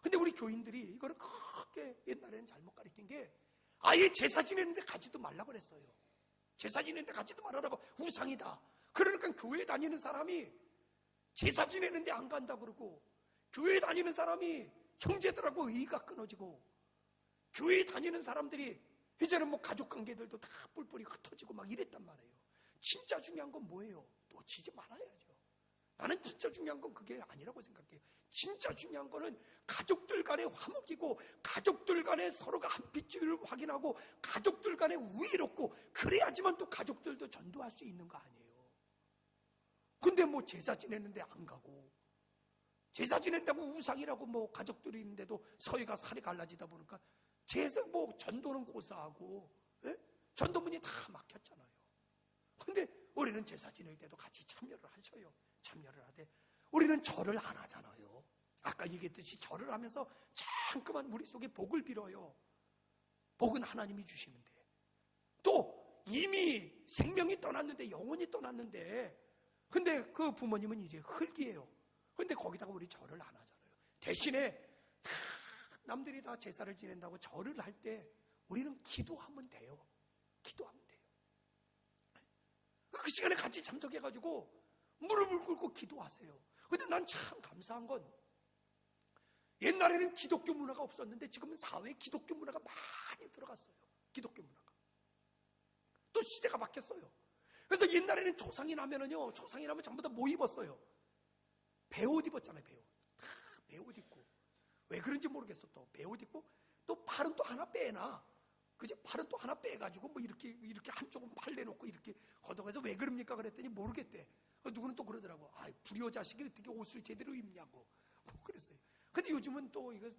근데 우리 교인들이 이거를 크게 옛날에는 잘못 가르친 게 아예 제사 지내는데 가지도 말라고 그랬어요. 제사 지내는데 가지도 말라고. 우상이다. 그러니까 교회 다니는 사람이 제사 지내는데 안 간다 그러고 교회 다니는 사람이 형제들하고 의의가 끊어지고 교회 다니는 사람들이 이제는 뭐 가족 관계들도 다 뿔뿔이 흩어지고 막 이랬단 말이에요. 진짜 중요한 건 뭐예요? 놓치지 말아야죠. 나는 진짜 중요한 건 그게 아니라고 생각해요. 진짜 중요한 거는 가족들 간의 화목이고, 가족들 간의 서로가 한 핏줄을 확인하고, 가족들 간에 우애롭고, 그래야지만 또 가족들도 전도할 수 있는 거 아니에요. 근데 뭐 제사 지냈는데 안 가고, 제사 지낸다고 우상이라고 뭐 가족들이 있는데도 서희가 살이 갈라지다 보니까 제사 뭐 전도는 고사하고, 예? 전도문이 다 막혔잖아요. 근데 우리는 제사 지낼 때도 같이 참여를 하셔요. 참여를 하되, 우리는 절을 안 하잖아요. 아까 얘기했듯이 절을 하면서 잠깐만 우리 속에 복을 빌어요. 복은 하나님이 주시는데, 또 이미 생명이 떠났는데, 영혼이 떠났는데, 근데 그 부모님은 이제 흙이에요. 근데 거기다가 우리 절을 안 하잖아요. 대신에 남들이 다 제사를 지낸다고 절을 할 때 우리는 기도하면 돼요. 기도하면 돼요. 그 시간에 같이 참석해가지고 무릎을 꿇고 기도하세요. 근데 난 참 감사한 건, 옛날에는 기독교 문화가 없었는데 지금은 사회에 기독교 문화가 많이 들어갔어요. 기독교 문화가. 또 시대가 바뀌었어요. 그래서 옛날에는 초상이 나면은요, 초상이 나면 전부 다 뭐 입었어요? 배옷 입었잖아요. 배옷. 다 배옷 입고. 왜 그런지 모르겠어. 또 배옷 입고, 또 팔은 또 하나 빼놔. 그죠? 팔은 또 하나 빼가지고 뭐 이렇게 한쪽은 팔 내놓고 이렇게 걷어가서 왜 그럽니까? 그랬더니 모르겠대. 누구는 또 그러더라고. 아, 불효 자식이 어떻게 옷을 제대로 입냐고. 뭐 그랬어요. 근데 요즘은 또 이거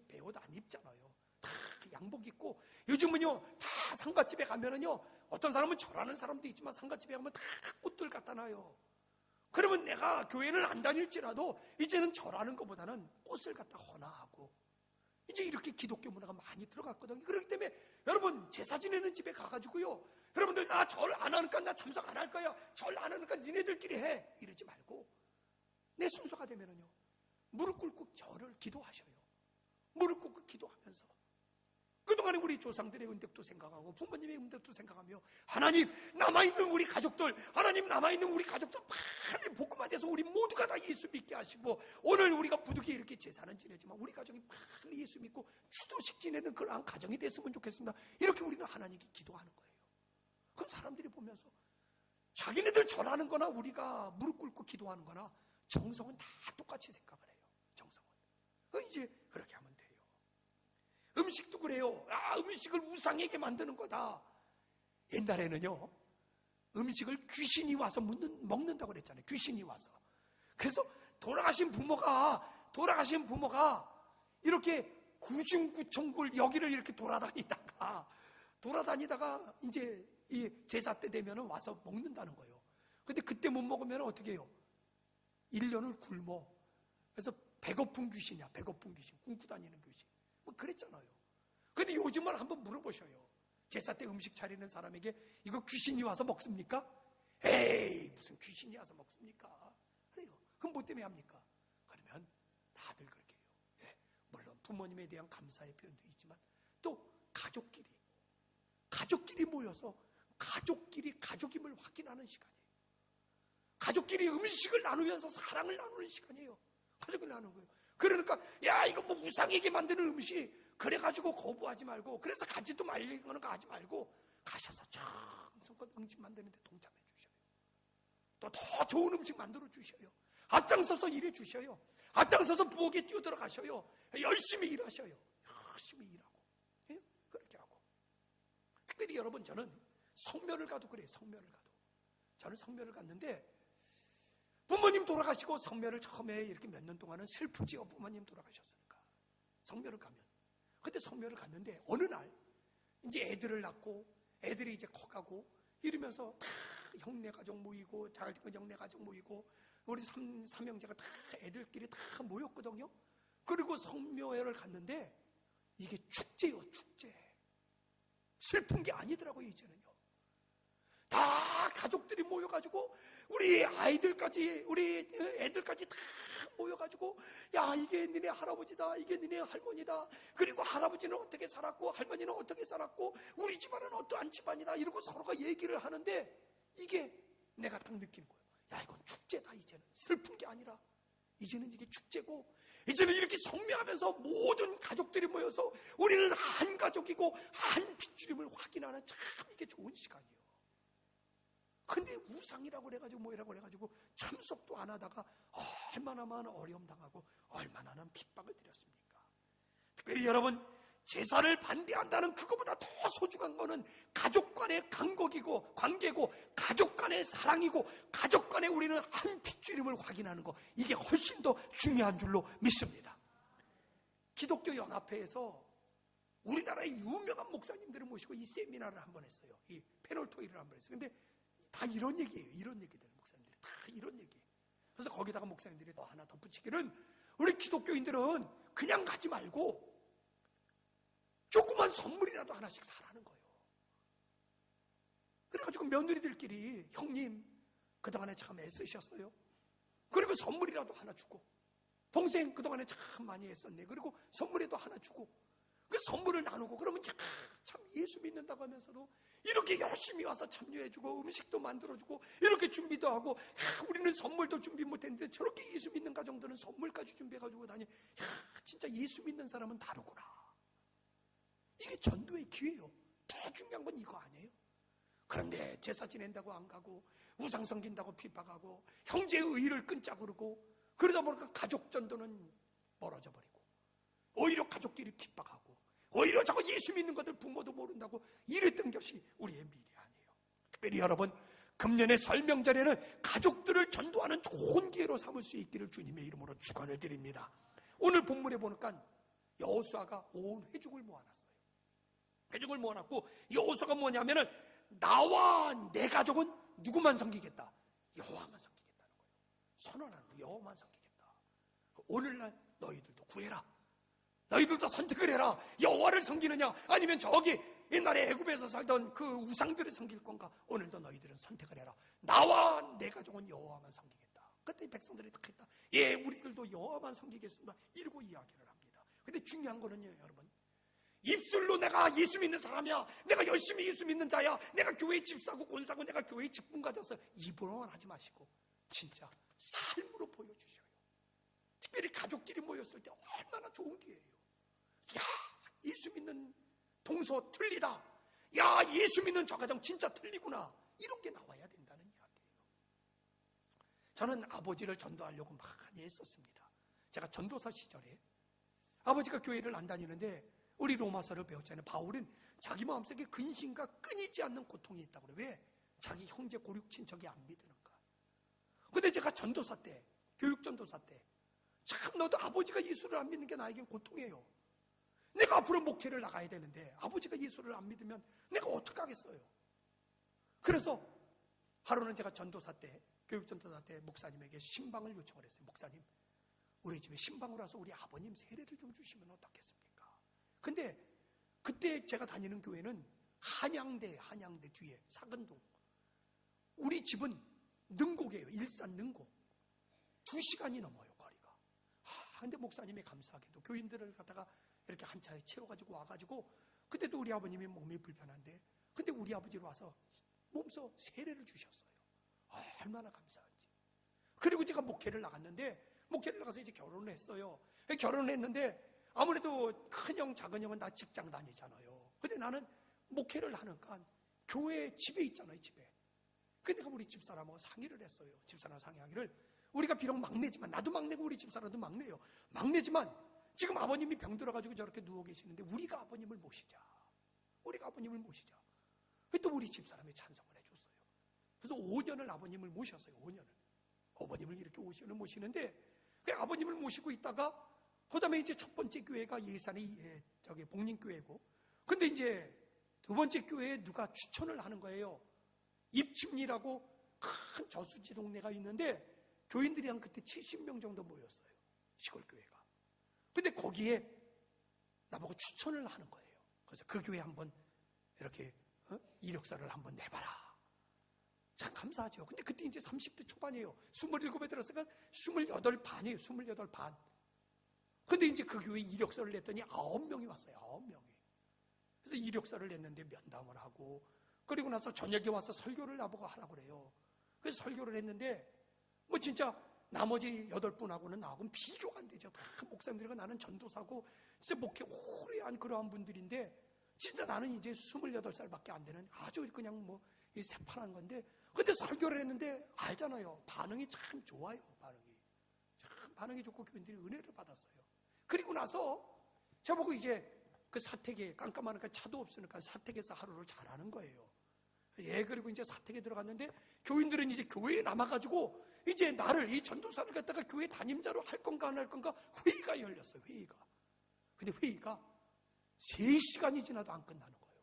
배옷 안 입잖아요. 다 양복 입고, 요즘은요 다 상가집에 가면은요, 어떤 사람은 절하는 사람도 있지만 상가집에 가면 다 꽃들 갖다 놔요. 그러면 내가 교회는 안 다닐지라도 이제는 절하는 것보다는 꽃을 갖다 헌화하고, 이제 이렇게 기독교 문화가 많이 들어갔거든요. 그렇기 때문에 여러분, 제사 지내는 집에 가가지고요, 여러분들 나 절 안 하니까 나 참석 안 할 거야, 절 안 하니까 니네들끼리 해, 이러지 말고 내 순서가 되면은요, 무릎 꿇고 절을 기도하셔요. 무릎 꿇고 기도하면서 그동안에 우리 조상들의 은덕도 생각하고, 부모님의 은덕도 생각하며, 하나님 남아있는 우리 가족들, 하나님 남아있는 우리 가족들 빨리 복음화돼서 우리 모두가 다 예수 믿게 하시고, 오늘 우리가 부득이 이렇게 제사는 지내지만 우리 가정이 빨리 예수 믿고 추도식 지내는 그러한 가정이 됐으면 좋겠습니다. 이렇게 우리는 하나님께 기도하는 거예요. 그럼 사람들이 보면서 자기네들 절하는 거나 우리가 무릎 꿇고 기도하는 거나 정성은 다 똑같이 생각을 해요. 정성은. 이제 그렇게 하면 돼요. 음식도 그래요. 음식을 우상에게 만드는 거다. 옛날에는요, 음식을 귀신이 와서 먹는다고 그랬잖아요. 귀신이 와서. 그래서 돌아가신 부모가 이렇게 구중구청굴 여기를 이렇게 돌아다니다가 이제 이 제사 때 되면은 와서 먹는다는 거예요. 근데 그때 못 먹으면 어떻게 해요? 1년을 굶어. 그래서 배고픈 귀신이야. 배고픈 귀신. 굶고 다니는 귀신. 뭐 그랬잖아요. 근데 요즘은 한번 물어보셔요. 제사 때 음식 차리는 사람에게 이거 귀신이 와서 먹습니까? 에이, 무슨 귀신이 와서 먹습니까? 그래요. 그럼 뭐 때문에 합니까? 그러면 다들 그렇게 해요. 네, 물론 부모님에 대한 감사의 표현도 있지만, 또 가족끼리 모여서 가족끼리 가족임을 확인하는 시간이에요. 가족끼리 음식을 나누면서 사랑을 나누는 시간이에요. 가족을 나누는 거예요. 그러니까 야, 이거 뭐 우상에게 만드는 음식 그래가지고 거부하지 말고, 그래서 가지도 말리는 거 하지 말고 가셔서 정성껏 음식 만드는데 동참해 주셔요. 또 더 좋은 음식 만들어 주셔요. 앞장서서 일해 주셔요. 앞장서서 부엌에 뛰어들어가셔요. 열심히 일하셔요. 열심히 일하고, 예? 그렇게 하고. 특별히 여러분, 저는 성묘를 가도 그래요. 성묘를 가도. 저는 성묘를 갔는데, 부모님 돌아가시고 성묘를 처음에 이렇게 몇 년 동안은 슬프지요. 부모님 돌아가셨으니까. 성묘를 가면. 근데 성묘를 갔는데 어느 날 이제 애들을 낳고 애들이 이제 커가고 이러면서 다 형네 가족 모이고, 작은 형네 가족 모이고, 우리 삼형제가 다 애들끼리 다 모였거든요. 그리고 성묘회를 갔는데 이게 축제요, 축제. 슬픈 게 아니더라고요, 이제는요. 다 가족들이 모여가지고, 우리 아이들까지, 우리 애들까지 다 모여가지고, 야, 이게 니네 할아버지다, 이게 니네 할머니다, 그리고 할아버지는 어떻게 살았고 할머니는 어떻게 살았고 우리 집안은 어떠한 집안이다, 이러고 서로가 얘기를 하는데, 이게 내가 딱 느끼는 거예요. 야, 이건 축제다. 이제는 슬픈 게 아니라 이제는 이게 축제고, 이제는 이렇게 성묘하면서 모든 가족들이 모여서 우리는 한 가족이고 한 핏줄임을 확인하는, 참 이게 좋은 시간이에요. 근데 우상이라고 그래가지고 뭐라고 그래가지고 참석도 안 하다가 얼마나 많은 어려움 당하고 얼마나 많은 핍박을 드렸습니까? 특별히 여러분, 제사를 반대한다는 그거보다 더 소중한 거는 가족 간의 관계고 가족 간의 사랑이고 가족 간에 우리는 한 핏줄임을 확인하는 거, 이게 훨씬 더 중요한 줄로 믿습니다. 기독교 연합회에서 우리나라의 유명한 목사님들을 모시고 이 세미나를 한번 했어요. 이 패널 토의를 한번 했어요. 근데 다 이런 얘기예요. 이런 얘기들, 목사님들이 다 이런 얘기예요. 그래서 거기다가 목사님들이 또 하나 덧붙이기는, 우리 기독교인들은 그냥 가지 말고 조그만 선물이라도 하나씩 사라는 거예요. 그래가지고 며느리들끼리, 형님 그동안에 참 애쓰셨어요. 그리고 선물이라도 하나 주고, 동생 그동안에 참 많이 애썼네. 그리고 선물에도 하나 주고, 그 선물을 나누고, 그러면 참 예수 믿는다고 하면서도 이렇게 열심히 와서 참여해주고 음식도 만들어주고 이렇게 준비도 하고, 우리는 선물도 준비 못했는데 저렇게 예수 믿는 가정들은 선물까지 준비해가지고 다니. 진짜 예수 믿는 사람은 다르구나. 이게 전도의 기회예요. 더 중요한 건 이거 아니에요? 그런데 제사 지낸다고 안 가고, 우상 섬긴다고 핍박하고, 형제의 의의를 끊자 그러고, 그러다 보니까 가족 전도는 멀어져 버리고, 오히려 가족끼리 핍박하고, 오히려 저거 예수 믿는 것들 부모도 모른다고 이랬던 것이 우리의 미래 아니에요. 특별히 여러분, 금년의 설 명절에는 가족들을 전도하는 좋은 기회로 삼을 수 있기를 주님의 이름으로 축원을 드립니다. 오늘 본문에 보니까 여호수아가 온 회중을 모아놨어요. 회중을 모아놨고, 여호수아가 뭐냐면은 나와 내 가족은 누구만 섬기겠다? 여호와만 섬기겠다는 거예요. 선언하는 거예요. 여호와만 섬기겠다. 오늘날 너희들도 구해라. 너희들도 선택을 해라. 여호와를 섬기느냐, 아니면 저기 옛날에 애굽에서 살던 그 우상들을 섬길 건가? 오늘도 너희들은 선택을 해라. 나와 내 가족은 여호와만 섬기겠다. 그때 백성들이 딱 했다. 예, 우리들도 여호와만 섬기겠습니다. 이러고 이야기를 합니다. 근데 중요한 거는요, 여러분, 입술로 내가 예수 믿는 사람이야, 내가 열심히 예수 믿는 자야, 내가 교회 집 사고 돈 사고 내가 교회 직분 가져서, 입으로만 하지 마시고 진짜 삶으로 보여주셔요. 특별히 가족끼리 모였을 때 얼마나 좋은 기회예요. 야, 예수 믿는 동서 틀리다. 야, 예수 믿는 저 가정 진짜 틀리구나. 이런 게 나와야 된다는 이야기예요. 저는 아버지를 전도하려고 많이 했었습니다. 제가 전도사 시절에 아버지가 교회를 안 다니는데, 우리 로마서를 배웠잖아요. 바울은 자기 마음속에 근심과 끊이지 않는 고통이 있다고 그래요. 왜? 자기 형제 고륙 친척이 안 믿으니까. 근데 제가 전도사 때, 교육 전도사 때, 참 너도 아버지가 예수를 안 믿는 게 나에겐 고통이에요. 내가 앞으로 목회를 나가야 되는데 아버지가 예수를 안 믿으면 내가 어떡하겠어요. 그래서 하루는 제가 전도사 때, 교육 전도사 때 목사님에게 신방을 요청을 했어요. 목사님, 우리 집에 신방을 와서 우리 아버님 세례를 좀 주시면 어떻겠습니까? 근데 그때 제가 다니는 교회는 한양대 뒤에 사근동, 우리 집은 능곡이에요. 일산 능곡. 2시간이 넘어요, 거리가. 근데 목사님이 감사하게도 교인들을 갖다가 이렇게 한 차에 채워가지고 와가지고, 그때도 우리 아버님이 몸이 불편한데, 근데 우리 아버지로 와서 몸소 세례를 주셨어요. 얼마나 감사한지. 그리고 제가 목회를 나갔는데, 목회를 나가서 이제 결혼을 했어요. 결혼을 했는데 아무래도 큰형 작은형은 다 직장 다니잖아요. 근데 나는 목회를 하니까 교회 집에 있잖아요, 집에. 근데 내가 우리 집사람하고 상의를 했어요. 집사람 상의하기를, 우리가 비록 막내지만, 나도 막내고 우리 집사람도 막내예요. 막내지만 지금 아버님이 병들어가지고 저렇게 누워 계시는데 우리가 아버님을 모시자. 우리가 아버님을 모시자. 또 우리 집사람이 찬성을 해줬어요. 그래서 5년을 아버님을 모셨어요. 5년을. 아버님을 이렇게 5년을 모시는데, 그 아버님을 모시고 있다가 그 다음에 이제 첫 번째 교회가 예산의 복림교회고, 근데 이제 두 번째 교회에 누가 추천을 하는 거예요. 입침리라고 큰 저수지 동네가 있는데 교인들이 한 그때 70명 정도 모였어요. 시골교회가. 근데 거기에 나보고 추천을 하는 거예요. 그래서 그 교회 한번 이렇게 이력서를 한번 내봐라. 참 감사하죠. 근데 그때 이제 30대 초반이에요. 27에 들었으니까 28반이에요. 28반. 근데 이제 그 교회 이력서를 냈더니 9명이 왔어요. 9명이. 그래서 이력서를 냈는데 면담을 하고, 그리고 나서 저녁에 와서 설교를 나보고 하라고 그래요. 그래서 설교를 했는데, 뭐 진짜 나머지 8분하고는 나하고는 비교가 안 되죠. 다 목사님들과 나는 전도사고, 진짜 목회 오래 한 그러한 분들인데, 진짜 나는 이제 28살밖에 안 되는 아주 그냥 뭐 이 새파란 건데, 근데 설교를 했는데 알잖아요. 반응이 참 좋아요. 반응이 좋고 교인들이 은혜를 받았어요. 그리고 나서 저보고 이제 그 사택에 깜깜하니까 차도 없으니까 사택에서 하루를 자라는 거예요. 예, 그리고 이제 사택에 들어갔는데 교인들은 이제 교회에 남아가지고 이제 나를, 이 전도사를 갖다가 교회 담임자로 할 건가 안 할 건가 회의가 열렸어요. 회의가. 근데 회의가 3시간이 지나도 안 끝나는 거예요.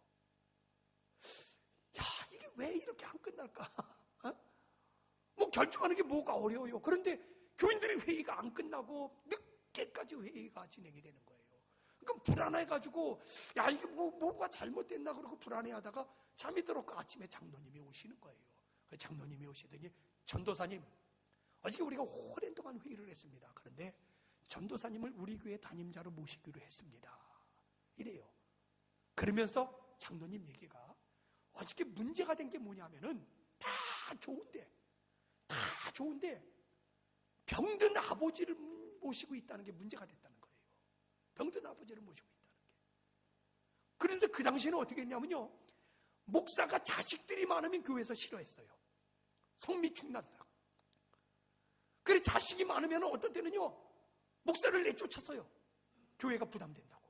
야, 이게 왜 이렇게 안 끝날까? 어? 뭐 결정하는 게 뭐가 어려워요. 그런데 교인들의 회의가 안 끝나고 늦게까지 회의가 진행이 되는 거예요. 그럼 불안해가지고, 야, 이게 뭐가 잘못됐나 그러고 불안해하다가 잠이 들었고 아침에 장로님이 오시는 거예요. 장로님이 오시더니, 전도사님, 어저께 우리가 오랜 동안 회의를 했습니다. 그런데 전도사님을 우리 교회 담임자로 모시기로 했습니다. 이래요. 그러면서 장로님 얘기가, 어저께 문제가 된 게 뭐냐면은 다 좋은데 병든 아버지를 모시고 있다는 게 문제가 됐다는 거예요. 병든 아버지를 모시고 있다는 게. 그런데 그 당시에는 어떻게 했냐면요, 목사가 자식들이 많으면 교회에서 싫어했어요. 성미충난다. 그래, 자식이 많으면 어떤 때는요, 목사를 내쫓았어요. 교회가 부담된다고.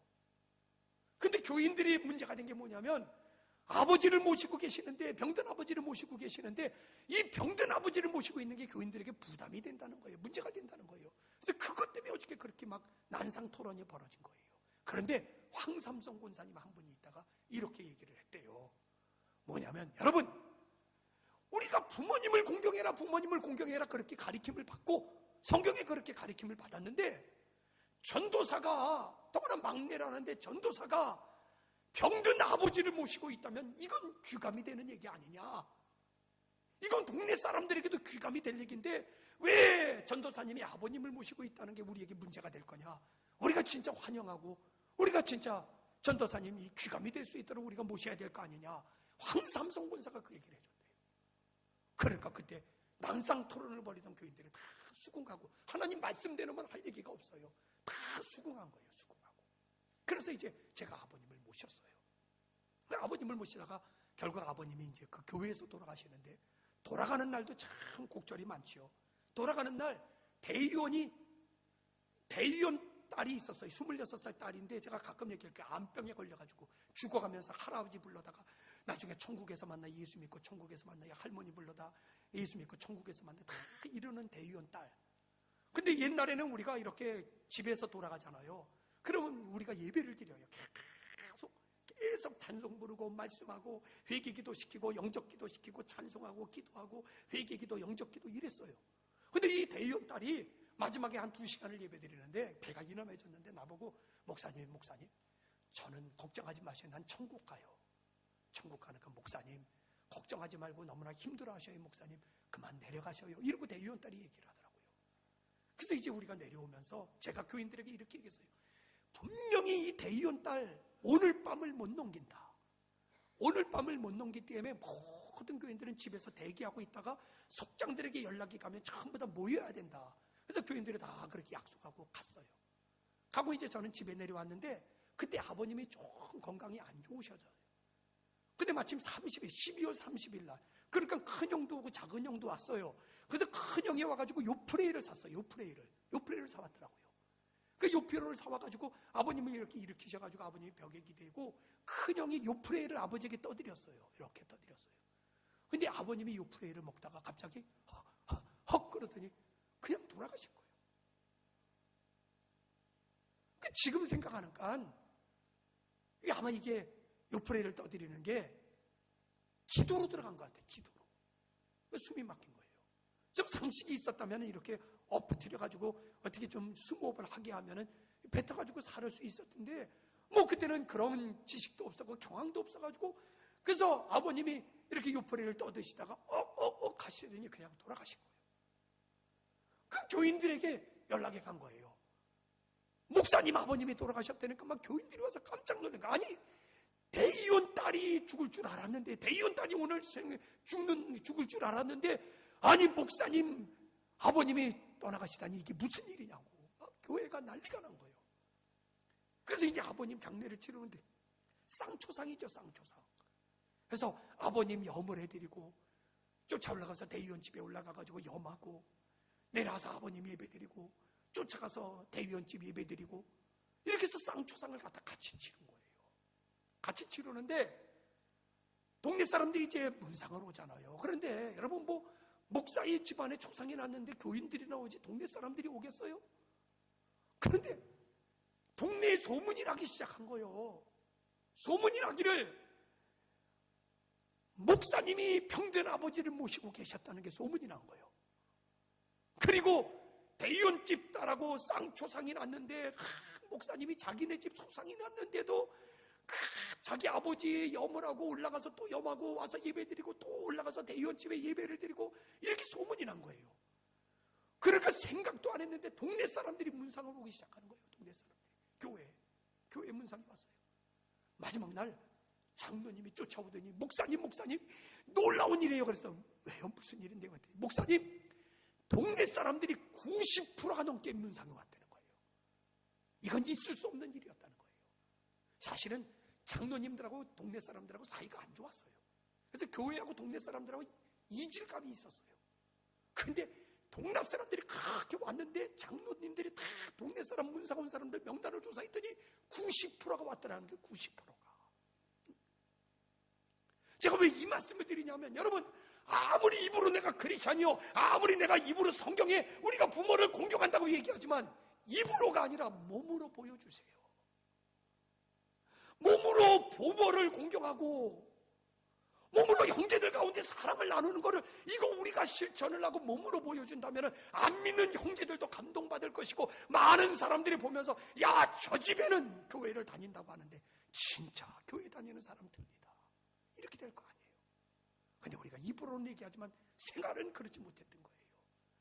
근데 교인들이 문제가 된 게 뭐냐면, 아버지를 모시고 계시는데, 병든 아버지를 모시고 계시는데, 이 병든 아버지를 모시고 있는 게 교인들에게 부담이 된다는 거예요. 문제가 된다는 거예요. 그래서 그것 때문에 어저께 그렇게 막 난상 토론이 벌어진 거예요. 그런데 황삼성 권사님 한 분이 있다가 이렇게 얘기를 했대요. 뭐냐면, 여러분, 우리가 부모님을 공경해라 그렇게 가르침을 받고 성경에 그렇게 가르침을 받았는데, 전도사가, 더구나 막내라는데 전도사가 병든 아버지를 모시고 있다면 이건 귀감이 되는 얘기 아니냐. 이건 동네 사람들에게도 귀감이 될 얘기인데 왜 전도사님이 아버님을 모시고 있다는 게 우리에게 문제가 될 거냐. 우리가 진짜 환영하고 우리가 진짜 전도사님이 귀감이 될 수 있도록 우리가 모셔야 될 거 아니냐. 황삼성 권사가 그 얘기를 해줬대요. 그러니까 그때 난상 토론을 벌이던 교인들이 다 수긍하고, 하나님 말씀대로만 할 얘기가 없어요. 다 수긍한 거예요. 수긍하고. 그래서 이제 제가 아버님을 모셨어요. 아버님을 모시다가 결국 아버님이 이제 그 교회에서 돌아가시는데, 돌아가는 날도 참 곡절이 많지요. 돌아가는 날 대의원 딸이 있었어요. 26살 딸인데, 제가 가끔 얘기할게요. 암병에 걸려가지고 죽어가면서 할아버지 불러다가 나중에 천국에서 만나, 예수 믿고 천국에서 만나, 할머니 불러다 예수 믿고 천국에서 만나, 다 이러는 대의원 딸. 근데 옛날에는 우리가 이렇게 집에서 돌아가잖아요. 그러면 우리가 예배를 드려요. 계속 찬송 부르고 말씀하고 회개기도 시키고 영적기도 시키고 찬송하고 기도하고 회개기도 영적기도 이랬어요. 근데 이 대의원 딸이 마지막에 한 2시간을 예배 드리는데 배가 이남해졌는데 나보고, 목사님 저는 걱정하지 마세요. 난 천국 가요. 천국 가니까 목사님 걱정하지 말고 너무나 힘들어 하셔요. 목사님 그만 내려가셔요. 이러고 대의원 딸이 얘기를 하더라고요. 그래서 이제 우리가 내려오면서 제가 교인들에게 이렇게 얘기했어요. 분명히 이 대의원 딸 오늘 밤을 못 넘긴다. 오늘 밤을 못 넘기기 때문에 모든 교인들은 집에서 대기하고 있다가 속장들에게 연락이 가면 전부 다 모여야 된다. 그래서 교인들이 다 그렇게 약속하고 갔어요. 가고 이제 저는 집에 내려왔는데 그때 아버님이 조금 건강이 안 좋으셔져요. 근데 마침 12월 30일 날, 그러니까 큰 형도 오고 작은 형도 왔어요. 그래서 큰 형이 와가지고 요프레이를 샀어요. 요프레이를 사왔더라고요. 그 요프레이를 사와가지고 아버님을 이렇게 일으키셔가지고 아버님이 벽에 기대고 큰 형이 요프레이를 아버지에게 떠드렸어요. 이렇게 떠드렸어요. 근데 아버님이 요프레이를 먹다가 갑자기 헉 그러더니 그냥 돌아가신 거예요. 지금 생각하니까 아마 이게 요프레이를 떠드리는 게 기도로 들어간 것 같아요. 기도로. 숨이 막힌 거예요. 좀 상식이 있었다면 이렇게 엎드려가지고 어떻게 좀 숨호흡을 하게 하면은 뱉어가지고 살을 수 있었는데, 뭐 그때는 그런 지식도 없었고 경황도 없어가지고, 그래서 아버님이 이렇게 요프레이를 떠드시다가 가시더니 그냥 돌아가신 거예요. 그 교인들에게 연락이 간 거예요. 목사님 아버님이 돌아가셨다니까 막 교인들이 와서 깜짝 놀란 거예요. 아니, 대의원 딸이 죽을 줄 알았는데, 대의원 딸이 오늘 죽을 줄 알았는데, 아니 목사님 아버님이 떠나가시다니 이게 무슨 일이냐고 교회가 난리가 난 거예요. 그래서 이제 아버님 장례를 치르는데 쌍초상이죠. 쌍초상. 그래서 아버님 염을 해드리고 쫓아 올라가서 대의원 집에 올라가가지고 염하고 내려와서 아버님 예배드리고 쫓아가서 대의원 집 예배드리고 이렇게 해서 쌍초상을 갖다 같이 치른 거예요. 같이 치르는데 동네 사람들이 이제 문상을 오잖아요. 그런데 여러분 목사의 집안에 초상이 났는데 교인들이 나오지 동네 사람들이 오겠어요? 그런데 동네에 소문이 나기 시작한 거예요. 소문이 나기를 목사님이 병든 아버지를 모시고 계셨다는 게 소문이 난 거예요. 그리고 대의원집 딸하고 쌍초상이 났는데 목사님이 자기네 집 소상이 났는데도 자기 아버지 염을 하고 올라가서 또 염하고 와서 예배드리고 또 올라가서 대의원집에 예배를 드리고 이렇게 소문이 난 거예요. 그러니까 생각도 안 했는데 동네 사람들이 문상을 오기 시작하는 거예요. 동네 사람들이 교회 문상이 왔어요. 마지막 날 장로님이 쫓아오더니 목사님 놀라운 일이에요. 그래서 왜요? 무슨 일인데? 목사님, 동네 사람들이 90%가 넘게 문상이 왔다는 거예요. 이건 있을 수 없는 일이었다는 거예요. 사실은 장로님들하고 동네 사람들하고 사이가 안 좋았어요. 그래서 교회하고 동네 사람들하고 이질감이 있었어요. 그런데 동네 사람들이 그렇게 왔는데 장로님들이 다 동네 사람 문상 온 사람들 명단을 조사했더니 90%가 왔더라는 게 90%가. 제가 왜 이 말씀을 드리냐면 여러분, 아무리 입으로 내가 크리스찬이요, 아무리 내가 입으로 성경에 우리가 부모를 공경한다고 얘기하지만 입으로가 아니라 몸으로 보여주세요. 몸으로 부모를 공경하고 몸으로 형제들 가운데 사랑을 나누는 거를 이거 우리가 실천을 하고 몸으로 보여준다면 안 믿는 형제들도 감동받을 것이고 많은 사람들이 보면서 야, 저 집에는 교회를 다닌다고 하는데 진짜 교회 다니는 사람 듭니다. 이렇게 될 거 아니에요. 근데 우리가 입으로는 얘기하지만 생활은 그렇지 못했던 거예요.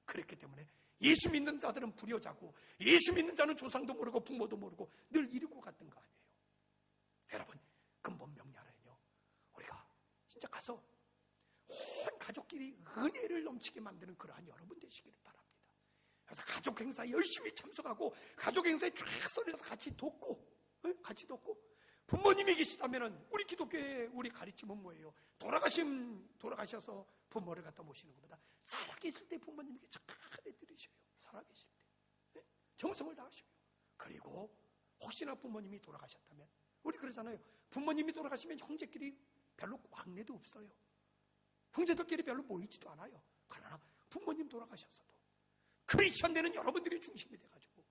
그렇기 때문에 예수 믿는 자들은 불효자고 예수 믿는 자는 조상도 모르고 부모도 모르고 늘 이러고 갔던 거 아니에요. 여러분, 근본 명령은요, 우리가 진짜 가서 온 가족끼리 은혜를 넘치게 만드는 그러한 여러분 되시기를 바랍니다. 그래서 가족 행사에 열심히 참석하고 가족 행사에 쫙 서려서 같이 돕고 부모님이 계시다면 우리 기독교의 우리 가르침은 뭐예요? 돌아가셔서 부모를 갖다 모시는 것보다 살아계실 때 부모님에게 잘 해드리셔요. 살아계실 때 정성을 다하셔요. 그리고 혹시나 부모님이 돌아가셨다면 우리 그러잖아요. 부모님이 돌아가시면 형제끼리 별로 왕래도 없어요. 형제들끼리 별로 모이지도 않아요. 그러나 부모님 돌아가셨어도 크리스천 되는 여러분들이 중심이 돼가지고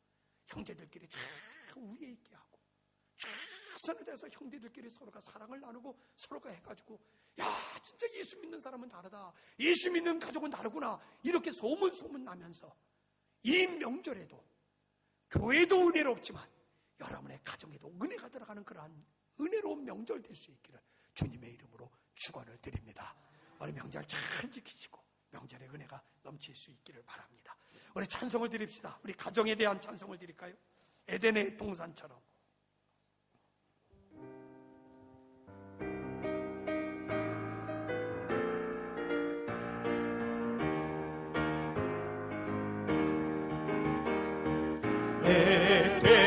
형제들끼리 잘 우애 있게 하고 최선을 다해서 형제들끼리 서로가 사랑을 나누고 서로가 해가지고 야, 진짜 예수 믿는 사람은 다르다, 예수 믿는 가족은 다르구나, 이렇게 소문 나면서 이 명절에도 교회도 은혜롭지만 여러분의 가정에도 은혜가 들어가는 그러한 은혜로운 명절 될 수 있기를 주님의 이름으로 축원을 드립니다. 우리 명절 잘 지키시고 명절의 은혜가 넘칠 수 있기를 바랍니다. 우리 찬송을 드립시다. 우리 가정에 대한 찬송을 드릴까요? 에덴의 동산처럼. 에덴의